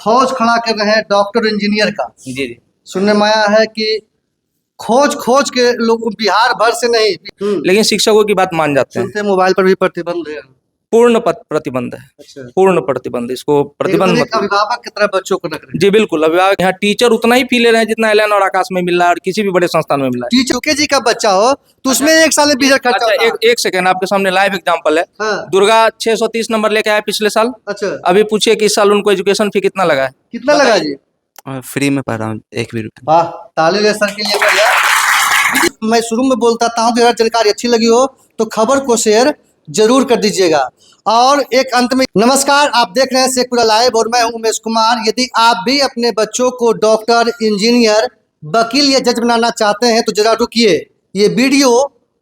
फौज खड़ा कर रहे हैं डॉक्टर इंजीनियर का। जी जी। सुनने में आया है कि खोज खोज के लोग बिहार भर से नहीं लेकिन शिक्षकों की बात मान जाते हैं। सुनते मोबाइल पर भी प्रतिबंध है। पूर्ण प्रतिबंध है। अच्छा, पूर्ण प्रतिबंध, इसको प्रतिबंध एक अभिभावक की तरह बच्चों को रख रहे हैं। जी बिल्कुल। अभिभावक यहाँ टीचर उतना ही फी ले रहे हैं जितना एलन और आकाश में मिल रहा है और किसी भी बड़े संस्थान में मिल रहा है। टीचर यूकेजी का बच्चा हो तो उसमें एक साल में 20,000 खर्चा होता है। एक सेकंड, आपके सामने लाइव एग्जांपल है। हाँ। दुर्गा 630 नंबर लेके आया पिछले साल। अच्छा, अभी पूछिए कि इस साल उनको एजुकेशन फी कितना लगा है। कितना लगा जी? फ्री में पढ़ रहा हूँ, 1 भी रुपया। वाह, ताली ले सर के लिए बढ़िया। मैं शुरू में बोलता था कि अगर जानकारी अच्छी लगी हो तो खबर को शेयर जरूर कर दीजिएगा। और एक अंत में नमस्कार, आप देख रहे हैं शेखपुरा लाइव और मैं हूं उमेश कुमार। यदि आप भी अपने बच्चों को डॉक्टर, इंजीनियर, वकील या जज बनाना चाहते हैं तो जरा रुकिए, ये वीडियो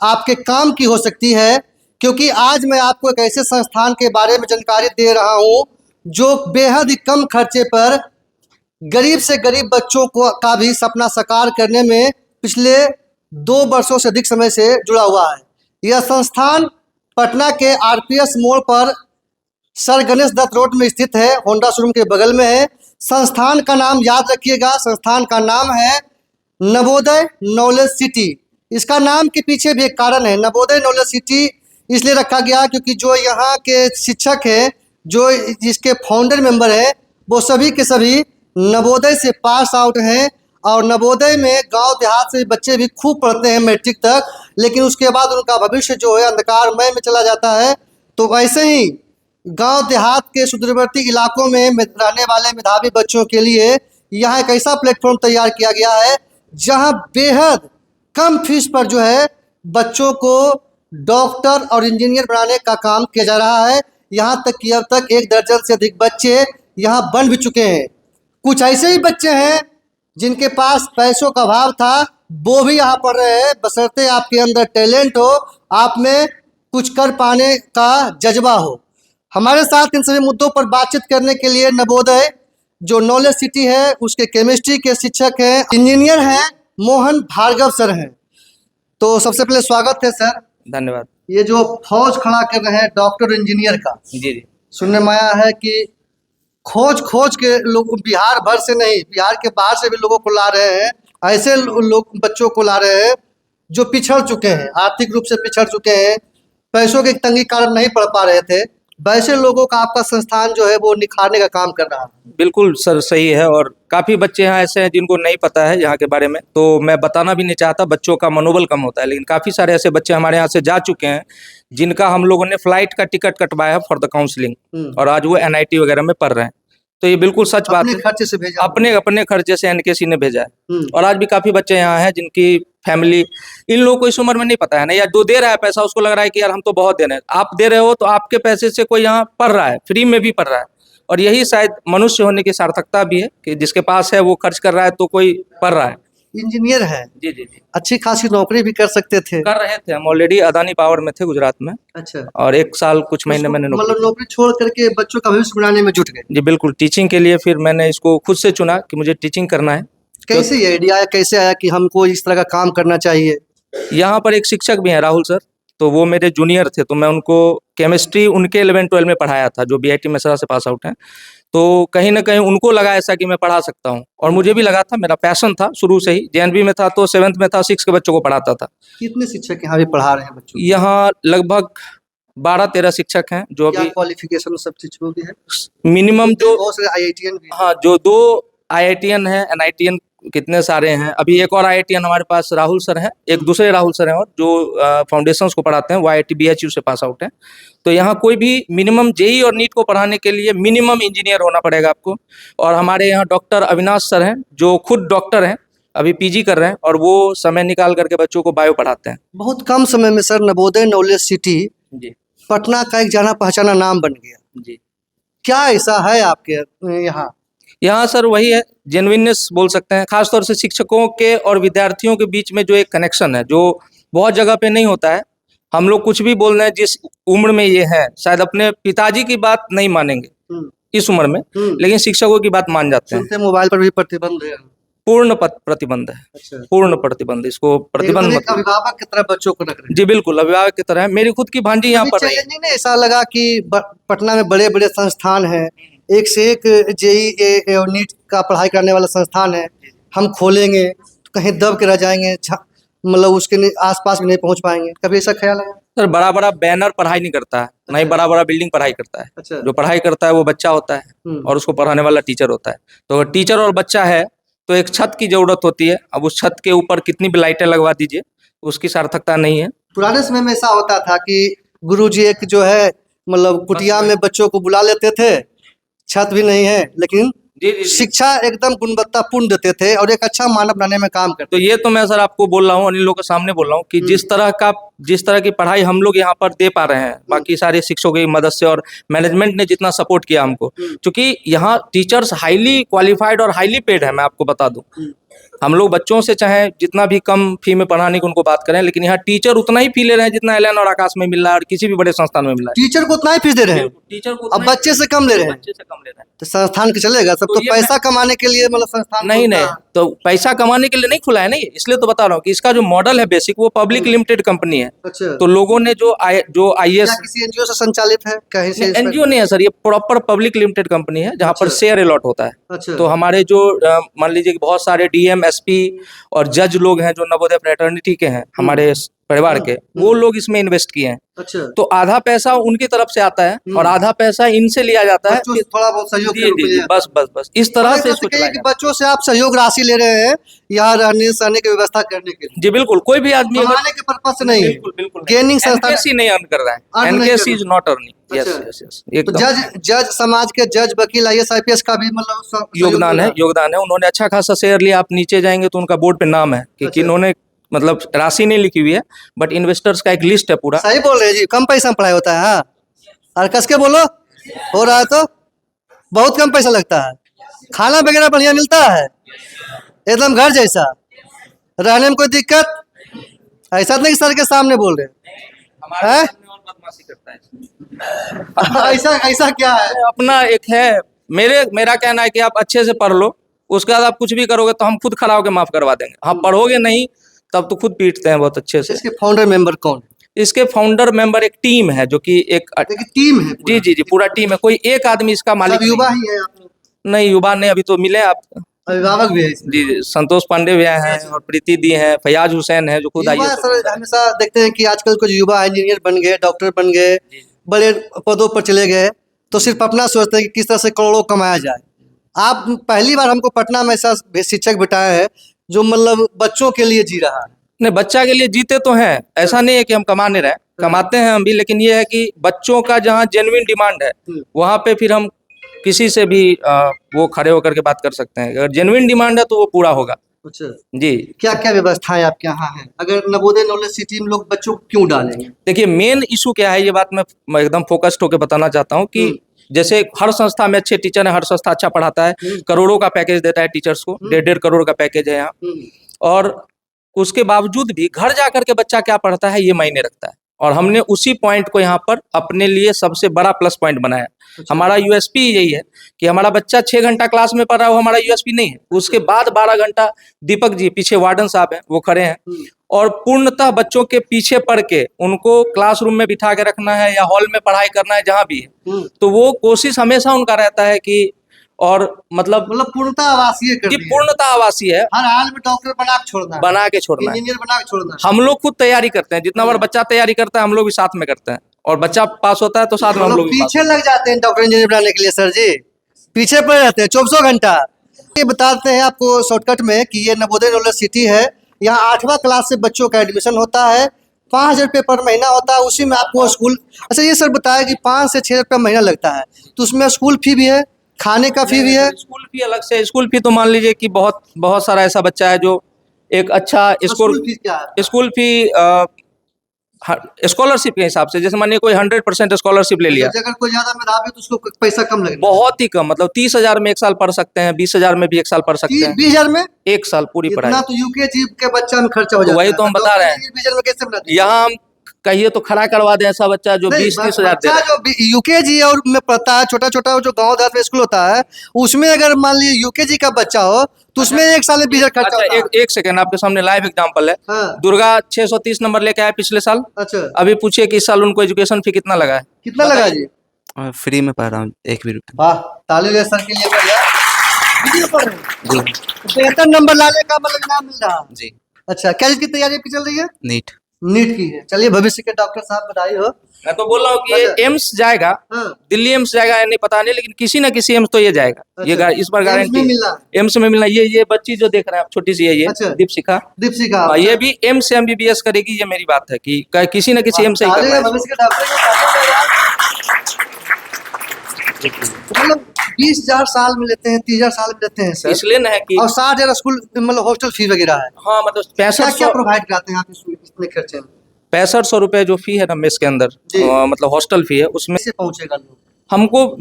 आपके काम की हो सकती है, क्योंकि आज मैं आपको एक ऐसे संस्थान के बारे में जानकारी दे रहा हूं जो बेहद ही कम खर्चे पर गरीब से गरीब बच्चों को का भी सपना साकार करने में पिछले 2 वर्षों से अधिक समय से जुड़ा हुआ है। यह संस्थान पटना के आरपीएस मोड़ पर सर गणेश दत्त रोड में स्थित है, होंडा शोरूम के बगल में है। संस्थान का नाम याद रखिएगा, संस्थान का नाम है नवोदय नॉलेज सिटी। इसका नाम के पीछे भी एक कारण है, नवोदय नॉलेज सिटी इसलिए रखा गया क्योंकि जो यहाँ के शिक्षक हैं, जो इसके फाउंडर मेंबर हैं, वो सभी के सभी नवोदय से पास आउट हैं। और नवोदय में गांव देहात से बच्चे भी खूब पढ़ते हैं मैट्रिक तक, लेकिन उसके बाद उनका भविष्य जो है अंधकारमय में चला जाता है। तो वैसे ही गांव देहात के सुदूरवर्ती इलाकों में रहने वाले मेधावी बच्चों के लिए यहाँ एक ऐसा प्लेटफॉर्म तैयार किया गया है जहाँ बेहद कम फीस पर जो है बच्चों को डॉक्टर और इंजीनियर बनाने का काम किया जा रहा है। यहाँ तक कि अब तक 1 दर्जन से अधिक बच्चे यहाँ बन भी चुके हैं। कुछ ऐसे ही बच्चे हैं जिनके पास पैसों का अभाव था, वो भी यहाँ पढ़ रहे हैं, बशर्ते आपके अंदर टैलेंट हो, आप में कुछ कर पाने का जज्बा हो। हमारे साथ इन सभी मुद्दों पर बातचीत करने के लिए नवोदय जो नॉलेज सिटी है उसके केमिस्ट्री के शिक्षक हैं, इंजीनियर हैं, मोहन भार्गव सर हैं। तो सबसे पहले स्वागत है सर। धन्यवाद। ये जो फौज खड़ा कर रहे हैं डॉक्टर इंजीनियर का, जी जी। सुनने में आया है कि खोज खोज के लोग बिहार भर से नहीं, बिहार के बाहर से भी लोगों को ला रहे हैं। ऐसे लोग बच्चों को ला रहे हैं जो पिछड़ चुके हैं, आर्थिक रूप से पिछड़ चुके हैं, पैसों के तंगी कारण नहीं पढ़ पा रहे थे। वैसे लोगों का आपका संस्थान जो है वो निखारने का काम कर रहा है। बिल्कुल सर, सही है। और काफ़ी बच्चे यहाँ ऐसे हैं जिनको नहीं पता है यहाँ के बारे में, तो मैं बताना भी नहीं चाहता, बच्चों का मनोबल कम होता है। लेकिन काफ़ी सारे ऐसे बच्चे हमारे यहाँ से जा चुके हैं जिनका हम लोगों ने फ्लाइट का टिकट कटवाया है फॉर द काउंसलिंग, और आज वो NIT वगैरह में पढ़ रहे हैं। तो ये बिल्कुल सच बात है, खर्चे से भेजा, अपने खर्चे से NKC ने भेजा है। और आज भी काफ़ी बच्चे यहाँ हैं जिनकी फैमिली, इन लोगों को इस उम्र में नहीं पता है ना, या जो दे रहा है पैसा उसको लग रहा है कि यार हम तो बहुत दे रहे हैं। आप दे रहे हो तो आपके पैसे से कोई यहाँ पढ़ रहा है, फ्री में भी पढ़ रहा है। और यही शायद मनुष्य होने की सार्थकता भी है कि जिसके पास है वो खर्च कर रहा है तो कोई पढ़ रहा है। इंजीनियर है, जी जी जी। अच्छी खासी नौकरी भी कर सकते थे। कर रहे थे, हम ऑलरेडी अदानी पावर में थे गुजरात में। अच्छा, और 1 साल कुछ महीने मैंने मतलब नौकरी छोड़ करके बच्चों का भविष्य बनाने में जुट गए। जी बिल्कुल, टीचिंग के लिए फिर मैंने इसको खुद से चुना कि मुझे टीचिंग करना है। कैसे ये आइडिया आया, कैसे आया कि हमको इस तरह का काम करना चाहिए? यहाँ पर एक शिक्षक भी हैं राहुल सर, तो वो मेरे जूनियर थे, तो मैं उनको केमिस्ट्री उनके 11-12 में पढ़ाया था, जो BIT मेसरा से पास आउट हैं। तो कहीं ना कहीं उनको लगा ऐसा कि मैं पढ़ा सकता हूँ, और मुझे भी लगा था, मेरा पैशन था शुरू से ही। JNV में था तो 7th में था, 6 के बच्चों को पढ़ाता था। कितने शिक्षक यहाँ भी पढ़ा रहे हैं बच्चों? यहाँ लगभग 12-13 शिक्षक हैं जो अभी क्वालिफिकेशन सब चीजों की है। मिनिमम जो बहुत सारे IITian भी। हाँ, जो 2 IITian है, NITian कितने सारे हैं। अभी एक और IITian हमारे पास राहुल सर हैं, एक दूसरे राहुल सर हैं, और जो फाउंडेशंस को पढ़ाते हैं वो IIT BHU से पास आउट हैं। तो यहाँ कोई भी मिनिमम JEE और नीट को पढ़ाने के लिए मिनिमम इंजीनियर होना पड़ेगा आपको। और हमारे यहाँ डॉक्टर अविनाश सर हैं जो खुद डॉक्टर हैं, अभी PG कर रहे हैं, और वो समय निकाल करके बच्चों को बायो पढ़ाते हैं। बहुत कम समय में सर नवोदय नॉलेज सिटी जी पटना का एक जाना पहचाना नाम बन गया। जी। क्या ऐसा है आपके यहाँ? यहाँ सर वही है, जेन्युइननेस बोल सकते हैं, खासतौर से शिक्षकों के और विद्यार्थियों के बीच में जो एक कनेक्शन है, जो बहुत जगह पे नहीं होता है। हम लोग कुछ भी बोल रहे हैं, जिस उम्र में ये है, शायद अपने पिताजी की बात नहीं मानेंगे इस उम्र में, लेकिन शिक्षकों की बात मान जाते हैं। सुनते मोबाइल पर भी प्रतिबंध है। पूर्ण प्रतिबंध है। अच्छा, पूर्ण प्रतिबंध, इसको प्रतिबंध एक अभिभावक की तरह बच्चों को रख रहे हैं। जी बिल्कुल, अभिभावक की तरह है। मेरी खुद की भांजी यहाँ पर नहीं ऐसा लगा कि पटना में बड़े बड़े संस्थान हैं, एक से एक जेई और नीट का पढ़ाई करने वाला संस्थान है, हम खोलेंगे तो कहीं दब के रह जाएंगे, मतलब उसके आसपास भी नहीं पहुंच पाएंगे, कभी ऐसा ख्याल है? सर बड़ा बड़ा बैनर पढ़ाई नहीं करता है, ना ही बड़ा बड़ा बिल्डिंग पढ़ाई करता है। अच्छा। जो पढ़ाई करता है वो बच्चा होता है और उसको पढ़ाने वाला टीचर होता है। तो अगर टीचर और बच्चा है तो एक छत की जरूरत होती है। अब उस छत के ऊपर कितनी भी लाइटें लगवा दीजिए, उसकी सार्थकता नहीं है। पुराने समय में ऐसा होता था कि गुरुजी एक जो है मतलब कुटिया में बच्चों को बुला लेते थे, छत भी नहीं है लेकिन जी जी जी। शिक्षा एकदम गुणवत्तापूर्ण देते थे और एक अच्छा मानव बनाने में काम करते तो ये तो मैं सर आपको बोल रहा हूँ, अन्य लोगों के सामने बोल रहा हूँ कि जिस तरह की पढ़ाई हम लोग यहाँ पर दे पा रहे हैं बाकी सारे शिक्षकों की मदद से, और मैनेजमेंट ने जितना सपोर्ट किया हमको, क्योंकि यहाँ टीचर्स हाईली क्वालिफाइड और हाईली पेड है। मैं आपको बता दूं, हम लोग बच्चों से चाहे जितना भी कम फी में पढ़ाने की उनको बात करें, लेकिन यहाँ टीचर उतना ही फी ले रहे हैं जितना एलन और आकाश में मिल रहा है और किसी भी बड़े संस्थान में मिल रहा है। टीचर को उतना ही फीस दे रहे हैं, टीचर को अब बच्चे से कम ले रहे हैं, बच्चे से कम ले रहे हैं। तो संस्थान के चलेगा सब? तो तो ये पैसा कमाने के लिए मतलब संस्थान नहीं खोलता नहीं, है। तो पैसा कमाने के लिए नहीं खुला है नहीं, इसलिए तो बता रहा हूँ कि इसका जो मॉडल है बेसिक वो पब्लिक लिमिटेड कंपनी है। अच्छा। तो लोगों ने जो आईएएस, क्या किसी एनजीओ से संचालित है कहीं से? एनजीओ नहीं है सर, ये प्रॉपर पब्लिक लिमिटेड कंपनी है जहाँ पर अच्छा। शेयर अलॉट होता है। अच्छा। तो हमारे जो मान लीजिए कि बहुत सारे डीएम, एसपी और जज लोग हैं जो नवोदय फ्रेटर्निटी के हैं हमारे परिवार के, वो लोग इसमें इन्वेस्ट किए हैं। अच्छा। तो आधा पैसा उनकी तरफ से आता है और आधा पैसा इनसे लिया जाता है। बच्चों से थोड़ा बहुत सहयोग के जी रूप जी में जी, लिया। बस बस बस इस तरह से तो इसको कहिए चलाया कि जाता है। बच्चों से आप सहयोग राशि ले रहे हैं यहाँ रहने सहने की व्यवस्था करने के लिए, जी बिल्कुल, कोई भी आदमी अगर कमाने के पर्पज से नहीं है। बिल्कुल बिल्कुल गेनिंग संस्थान एनकेसी नहीं अर्न कर रहा है, अर्न नहीं एनकेसी कर इज नॉट अर्निंग। यस अच्छा। यस यस, तो एकदम जज समाज के जज, वकील, आईएएस, आईपीएस का भी मतलब योगदान है। उन्होंने अच्छा खासा शेयर लिया। आप नीचे जाएंगे तो उनका बोर्ड पे नाम है कि अच्छा। किन्होंने, मतलब राशि नहीं लिखी हुई है बट इन्वेस्टर्स का एक लिस्ट है पूरा। सही बोल रहे हैं जी, कम पैसा में पढ़ाई होता है। हाँ, और कस के बोलो, हो रहा है तो बहुत कम पैसा लगता है, खाना वगैरह बढ़िया मिलता है, एकदम घर जैसा, रहने में कोई दिक्कत ऐसा नहीं सर के सामने बोल रहे हमारे हैं? सामने और बदमाशी करता है। ऐसा ऐसा क्या है? अपना एक है, मेरा कहना है कि आप अच्छे से पढ़ लो, उसके बाद आप कुछ भी करोगे तो हम खुद खड़ा होकर माफ करवा देंगे। हाँ, पढ़ोगे नहीं तब तो खुद पीटते हैं बहुत अच्छे से। इसके फाउंडर मेंबर कौन? इसके फाउंडर मेंबर एक टीम है जो कि एक देखिए टीम है जी जी जी पूरा टीम है, कोई एक आदमी इसका मालिक सब युवा ही है आप लोग? नहीं, युवा नहीं, अभी तो मिले आप। अभिभावक भी है इसमें? जी जी, संतोष पांडे भी हैं और प्रीति दी हैं, फयाज हुसैन है जो खुद युवा आईएएस। सर हमेशा देखते हैं कि आजकल कुछ युवा इंजीनियर बन गए, डॉक्टर बन गए, बड़े पदों पर चले गए, तो सिर्फ अपना सोचते हैं कि किस तरह से करोड़ों कमाया जाए। आप पहली बार हमको पटना में ऐसा शिक्षक बिठाया है जो मतलब बच्चों के लिए जी रहा है। नहीं, बच्चा के लिए जीते तो हैं, ऐसा नहीं है कि हम कमा नहीं रहे, कमाते हैं हम भी, लेकिन ये है कि बच्चों का जहाँ जेन्युइन डिमांड है वहाँ पे फिर हम किसी से भी वो खड़े होकर के बात कर सकते हैं। अगर जेन्युइन डिमांड है तो वो पूरा होगा। अच्छा, जी, क्या क्या व्यवस्थाएं आपके यहाँ है? अगर नवोदय नॉलेज सिटी में लोग बच्चों को क्यों डालेंगे? देखिए मेन इशू क्या है, ये बात मैं एकदम फोकस्ड होकर बताना चाहता हूँ कि जैसे हर संस्था में अच्छे टीचर है, हर संस्था अच्छा पढ़ाता है, करोड़ों का पैकेज देता है टीचर्स को, 1.5 करोड़ का पैकेज है यहाँ, और उसके बावजूद भी घर जाकर के बच्चा क्या पढ़ता है ये मायने रखता है। और हमने उसी पॉइंट को यहाँ पर अपने लिए सबसे बड़ा प्लस पॉइंट बनाया। हमारा यूएसपी यही है कि हमारा बच्चा 6 घंटा क्लास में पढ़ रहा है, वो हमारा यूएसपी नहीं है। उसके बाद 12 घंटा दीपक जी पीछे वार्डन साहब हैं, वो खड़े हैं, और पूर्णतः बच्चों के पीछे पढ़ के उनको क्लासरूम में बिठा के रखना है या हॉल में पढ़ाई करना है जहाँ भी है, तो वो कोशिश हमेशा उनका रहता है कि, और मतलब पूर्णतः आवासीय कर जी दिया। पूर्णतः आवासीय है, हर हाल में डॉक्टर बना के छोड़ना है, बना के छोड़ना है। इंजीनियर बना के छोड़ना है। हम लोग खुद तैयारी करते हैं, जितना बार बच्चा तैयारी करता है हम लोग भी साथ में करते हैं, और बच्चा पास होता है तो साथ में हम लोग भी पास पीछे लग जाते हैं डॉक्टर इंजीनियर बनाने के लिए सर जी, पीछे पड़े रहते हैं 24 घंटा। ये बताते हैं आपको शॉर्टकट में कि ये नवोदय नॉलेज सिटी है, यहाँ 8वां क्लास से बच्चों का एडमिशन होता है, 5,000 रुपये पर महीना होता है, उसी में आपको स्कूल। अच्छा ये सर बताया कि 5 से 6 रुपये महीना लगता है, तो उसमें स्कूल फी भी है, खाने का फी भी है? स्कूल फी अलग से। स्कूल फी तो मान लीजिए कि बहुत सारा ऐसा बच्चा है जो एक अच्छा स्कूल फीस क्या है? स्कूल फी स्कॉलरशिप के हिसाब से, जैसे मानिए कोई 100% स्कॉलरशिप ले लिया, अगर कोई ज्यादा मेधावी तो उसको पैसा कम लगेगा? बहुत ही कम, मतलब 30,000 में 1 साल पढ़ सकते हैं, 20,000 में भी 1 साल पढ़ सकते हैं। 20,000 में 1 साल पूरी पढ़ाई। इतना तो यूकेजी के बच्चा में खर्चा हो जाता है। वही तो हम बता रहे हैं। 20,000 में कैसे बनाते हैं? यहाँ हम कहिए तो खड़ा करवा दें ऐसा बच्चा जो 20-30 हजार दे रहा है। जो यूकेजी और में पढ़ता है, छोटा छोटा जो गांव देहात में स्कूल होता है, उसमें अगर मान लीजिए यूकेजी का बच्चा हो तो उसमें 1 साल में 20,000 खर्चा होता है। एक सेकंड, आपके सामने लाइव एग्जांपल है। हाँ। दुर्गा 630 नंबर लेके आया पिछले साल। अच्छा, अभी पूछिए कि इस साल उनको एजुकेशन फी कितना लगा है? कितना लगा जी? और फ्री में पढ़ रहा हूँ, 1 भी रुपया वाह, ताली ले सर के लिए बढ़िया। वीडियो पढ़ रहे हैं? नहीं। तो बेहतर नंबर लाने का मतलब इनाम मिल रहा है। जी। अच्छा, क्या इसकी तैयारी आपकी चल रही है? नीट। नीट की है। चलिए, भविष्य के डॉक्टर साहब बधाई हो। मैं तो बोल रहा हूँ कि ये अच्छा। एम्स जाएगा, हाँ। दिल्ली एम्स जाएगा या नहीं पता नहीं, लेकिन किसी ना किसी एम्स तो ये जाएगा। ये अच्छा। इस बार एम्स गारंटी में मिलना है। एम्स में मिलना। ये बच्ची जो देख रहे हैं आप, छोटी सी है ये, अच्छा। दीपशिखा। दीपशिखा। हाँ, ये भी एम्स से एमबीबीएस करेगी, ये मेरी बात है कि किसी न किसी एम्स से ही ताली करना है है। भविष्य के डॉक्टर को, ताली है यार। तो मतलब 20,000 साल में लेते हैं, 30,000 साल में लेते हैं सर। इसलिए ना है कि और 60,000 स्कूल मतलब हॉस्टल फी वगैरह है। हाँ, मतलब क्या 6500 प्रोवाइड कराते हैं आप इतने खर्चे में? 6500 रुपए जो फी है ना मेस के अंदर, जी। मतलब हॉस्टल फी है, उसमें कैसे पहुंचेगा लोग?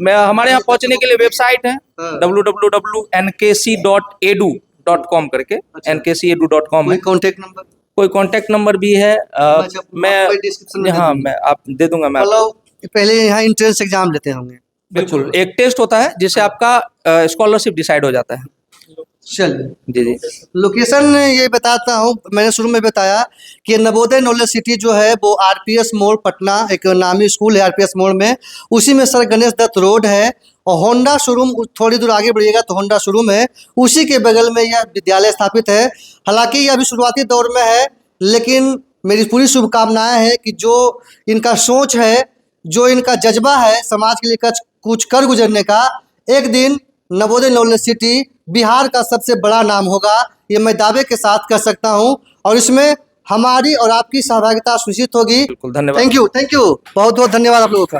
हमारे यहाँ पहुंचने के लिए वेबसाइट है हाँ। www.nkc.edu.com करके, अच्छा। nkcedu.com कोई है। Contact number? कोई कांटेक्ट नंबर भी है। मैं डिस्क्रिप्शन में दे हाँ, दूंगा। मैं आप दे दूंगा। मैं आपको मतलब पहले यहाँ एंट्रेंस एग्जाम लेते होंगे? बिल्कुल, एक टेस्ट होता है जिससे हाँ। आपका स्कॉलरशिप डिसाइड हो जाता है। चलिए, जी जी। लोकेशन ये बताता हूँ। मैंने शुरू में बताया कि नवोदय नॉलेज सिटी जो है वो आरपीएस मोड़ पटना, एक नामी स्कूल है आरपीएस मोड़ में, उसी में सर गणेश दत्त रोड है। और होंडा शोरूम थोड़ी दूर आगे बढ़िएगा तो होंडा शोरूम है, उसी के बगल में यह विद्यालय स्थापित है। हालांकि ये अभी शुरुआती दौर में है, लेकिन मेरी पूरी शुभकामनाएं हैं कि जो इनका सोच है, जो इनका जज्बा है समाज के लिए कुछ कर गुजरने का, एक दिन नवोदय नॉलेज सिटी बिहार का सबसे बड़ा नाम होगा, ये मैं दावे के साथ कह सकता हूं। और इसमें हमारी और आपकी सहभागिता सुनिश्चित होगी। बिल्कुल, धन्यवाद। थैंक यू, बहुत बहुत धन्यवाद आप लोगों का।